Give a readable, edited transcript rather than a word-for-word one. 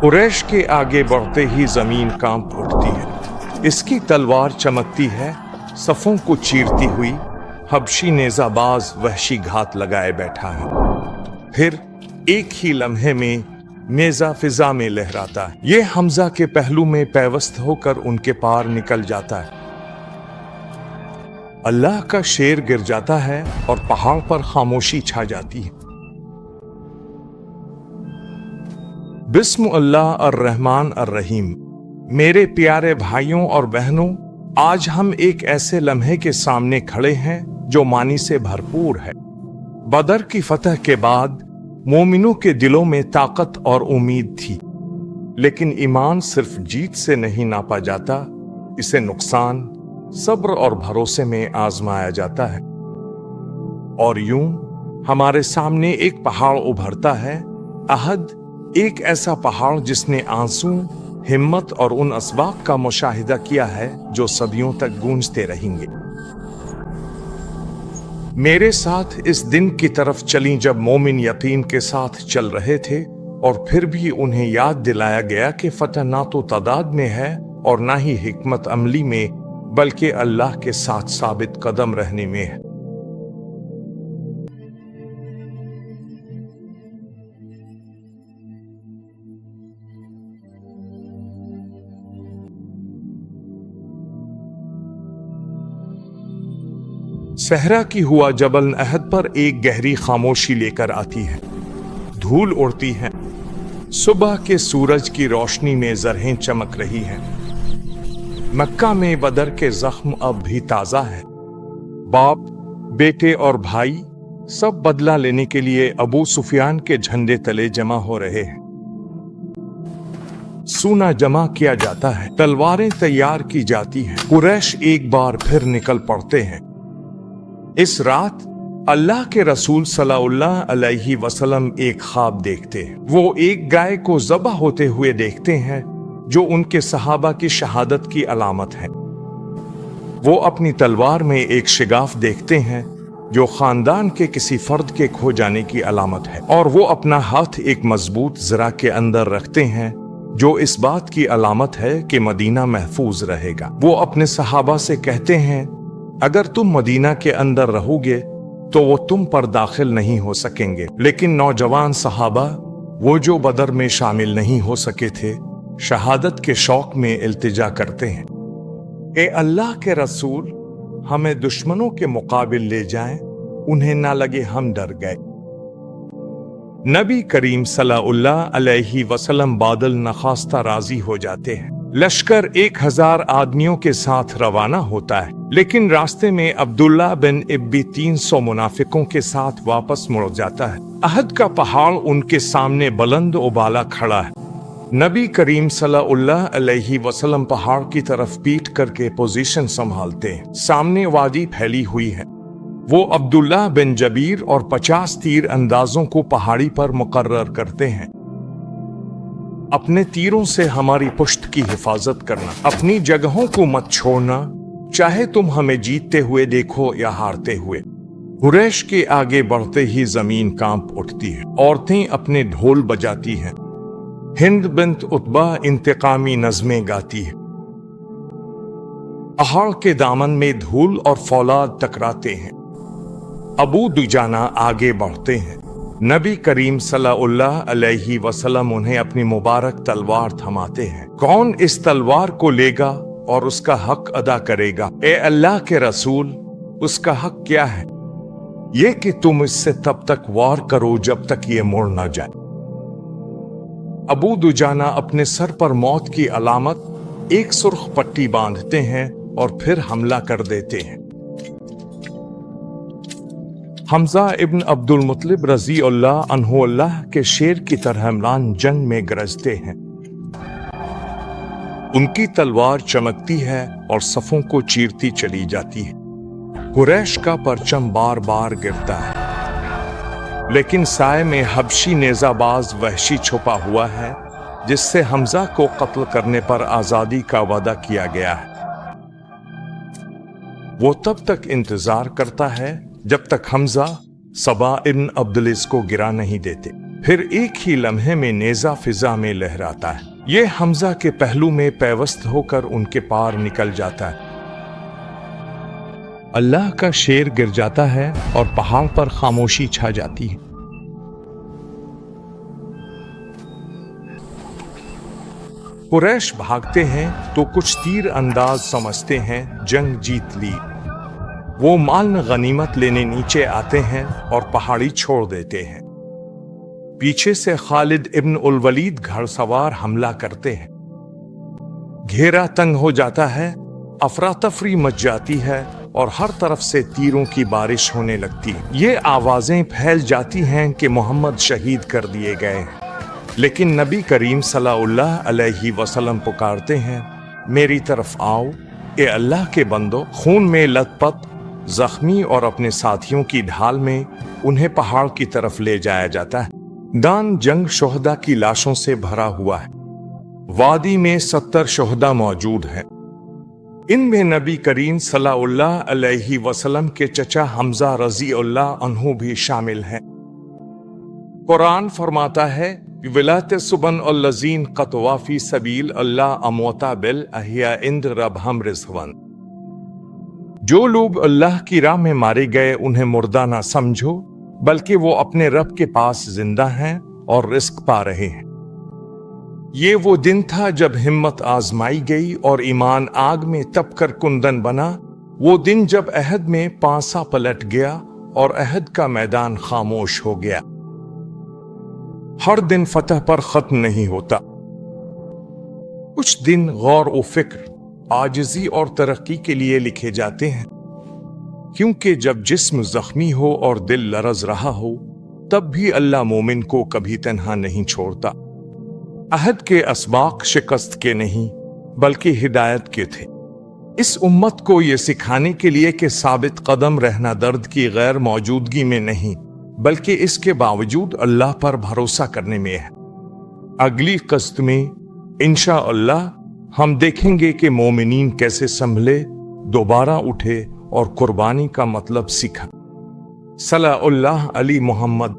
कुरैश के आगे बढ़ते ही जमीन कांप उठती है। इसकी तलवार चमकती है, सफों को चीरती हुई। हबशी नेजाबाज वहशी घात लगाए बैठा है। फिर एक ही लम्हे में नेजा फिजा में लहराता है। ये हमजा के पहलू में पैवस्त होकर उनके पार निकल जाता है। अल्लाह का शेर गिर जाता है और पहाड़ पर खामोशी छा जाती है। बिस्म अल्लाह अर्रहमान अर्रहीम। मेरे प्यारे भाइयों और बहनों, आज हम एक ऐसे लम्हे के सामने खड़े हैं जो मानी से भरपूर है। बदर की फतह के बाद मोमिनों के दिलों में ताकत और उम्मीद थी, लेकिन ईमान सिर्फ जीत से नहीं नापा जाता, इसे नुकसान, सब्र और भरोसे में आजमाया जाता है। और यूं हमारे सामने एक पहाड़ उभरता है, अहद, एक ऐसा पहाड़ जिसने आंसू, हिम्मत और उन असबाब का मुशाहिदा किया है जो सदियों तक गूंजते रहेंगे। मेरे साथ इस दिन की तरफ चली जब मोमिन यकीन के साथ चल रहे थे और फिर भी उन्हें याद दिलाया गया कि फतह ना तो तादाद में है और ना ही हिकमत अमली में, बल्कि अल्लाह के साथ साबित कदम रहने में है। सहरा की हुआ जबल अहद पर एक गहरी खामोशी लेकर आती है। धूल उड़ती है। सुबह के सूरज की रोशनी में जरहें चमक रही हैं। मक्का में बदर के जख्म अब भी ताजा है। बाप, बेटे और भाई सब बदला लेने के लिए अबू सुफियान के झंडे तले जमा हो रहे हैं। सूना जमा किया जाता है, तलवारें तैयार की जाती हैं। कुरैश एक बार फिर निकल पड़ते हैं। इस रात अल्लाह के रसूल सल्लल्लाहु अलैहि वसल्लम एक ख्वाब देखते हैं। वो एक गाय को ज़बह होते हुए देखते हैं जो उनके सहाबा की शहादत की अलामत है। वो अपनी तलवार में एक शिगाफ देखते हैं जो खानदान के किसी फर्द के खो जाने की अलामत है, और वो अपना हाथ एक मजबूत ज़रा के अंदर रखते हैं जो इस बात की अलामत है कि मदीना महफूज रहेगा। वो अपने सहाबा से कहते हैं, अगर तुम मदीना के अंदर रहोगे तो वो तुम पर दाखिल नहीं हो सकेंगे। लेकिन नौजवान सहाबा, वो जो बदर में शामिल नहीं हो सके थे, शहादत के शौक में इल्तिजा करते हैं, ए अल्लाह के रसूल, हमें दुश्मनों के मुकाबिल ले जाएं, उन्हें ना लगे हम डर गए। नबी करीम सल्लल्लाहु अलैहि वसल्लम बादल नखास्ता राजी हो जाते हैं। लश्कर 1000 आदमियों के साथ रवाना होता है, लेकिन रास्ते में अब्दुल्ला बिन इब्बी 300 मुनाफिकों के साथ वापस मुड़ जाता है। अहद का पहाड़ उनके सामने बुलंद उबाला खड़ा है। नबी करीम सल्लल्लाहु अलैहि वसल्लम पहाड़ की तरफ पीठ करके पोजीशन संभालते हैं। सामने वादी फैली हुई है। वो अब्दुल्ला बिन जबीर और 50 तीर अंदाजों को पहाड़ी पर मुकर्रर करते हैं। अपने तीरों से हमारी पुश्त की हिफाजत करना, अपनी जगहों को मत छोड़ना, चाहे तुम हमें जीतते हुए देखो या हारते हुए। कुरैश के आगे बढ़ते ही जमीन कांप उठती है। औरतें अपने ढोल बजाती हैं। हिंद बिन्त उतबा इंतकामी नज़में गाती है। पहाड़ के दामन में धूल और फौलाद टकराते हैं। अबू दुजाना आगे बढ़ते हैं। नबी करीम सल्लल्लाहु अलैहि वसल्लम उन्हें अपनी मुबारक तलवार थमाते हैं। कौन इस तलवार को लेगा और उसका हक अदा करेगा? ए अल्लाह के रसूल, उसका हक क्या है? ये कि तुम इससे तब तक वार करो जब तक ये मुड़ न जाए। अबू दुजाना अपने सर पर मौत की अलामत एक सुर्ख पट्टी बांधते हैं और फिर हमला कर देते हैं। हमजा इब्न अब्दुल मुत्तलिब रजी अल्लाह अन्हु अल्लाह के शेर की तरह हमलान जंग में गरजते हैं। उनकी तलवार चमकती है और सफों को चीरती चली जाती है। कुरैश का परचम बार बार गिरता है, लेकिन साए में हबशी नेजाबाज वहशी छुपा हुआ है जिससे हमजा को कत्ल करने पर आजादी का वादा किया गया है। वो तब तक इंतजार करता है जब तक हमजा सबा इब्न अब्दुलिस को गिरा नहीं देते। फिर एक ही लम्हे में नेजा फिजा में लहराता है। ये हमजा के पहलू में पैवस्त होकर उनके पार निकल जाता है। अल्लाह का शेर गिर जाता है और पहाड़ पर खामोशी छा जाती है। कुरैश भागते हैं तो कुछ तीर अंदाज समझते हैं जंग जीत ली। वो माल गनीमत लेने नीचे आते हैं और पहाड़ी छोड़ देते हैं। पीछे से खालिद इब्न उल वलीद घड़सवार हमला करते हैं। घेरा तंग हो जाता है, अफरा तफरी मच जाती है और हर तरफ से तीरों की बारिश होने लगती है। ये आवाजें फैल जाती हैं कि मोहम्मद शहीद कर दिए गए हैं। लेकिन नबी करीम सल्लल्लाहु अलैहि वसल्लम पुकारते हैं, मेरी तरफ आओ ए अल्लाह के बंदो। खून में लथपथ, जख्मी और अपने साथियों की ढाल में उन्हें पहाड़ की तरफ ले जाया जाता है। दान जंग शोहदा की लाशों से भरा हुआ है। वादी में 70 शोहदा मौजूद हैं। इनमें नबी करीम सल्लल्लाहु अलैहि वसल्लम के चचा हमजा रजी अल्लाह अन्हु भी शामिल हैं। कुरान फरमाता है, विलात सुबन और लजीन कतवाफी सबील अल्लाह अमोता बिल अहिया इंद रब हम रिजवन। जो लोग अल्लाह की राह में मारे गए उन्हें मुर्दा ना समझो, बल्कि वो अपने रब के पास जिंदा हैं और रिस्क पा रहे हैं। ये वो दिन था जब हिम्मत आजमाई गई और ईमान आग में तप कर कुंदन बना। वो दिन जब अहद में पांसा पलट गया और अहद का मैदान खामोश हो गया। हर दिन फतह पर खत्म नहीं होता। कुछ दिन गौर व फिक्र, आजिजी और तरक्की के लिए लिखे जाते हैं, क्योंकि जब जिस्म जख्मी हो और दिल लरज रहा हो तब भी अल्लाह मोमिन को कभी तन्हा नहीं छोड़ता। अहद के असबाक शिकस्त के नहीं बल्कि हिदायत के थे। इस उम्मत को ये सिखाने के लिए कि साबित कदम रहना दर्द की गैर मौजूदगी में नहीं बल्कि इसके बावजूद अल्लाह पर भरोसा करने में है। अगली कस्त में इंशाअल्लाह हम देखेंगे कि मोमिनीन कैसे संभले, दोबारा उठे और कुर्बानी का मतलब सीखा। सल्लल्लाहु अली मोहम्मद।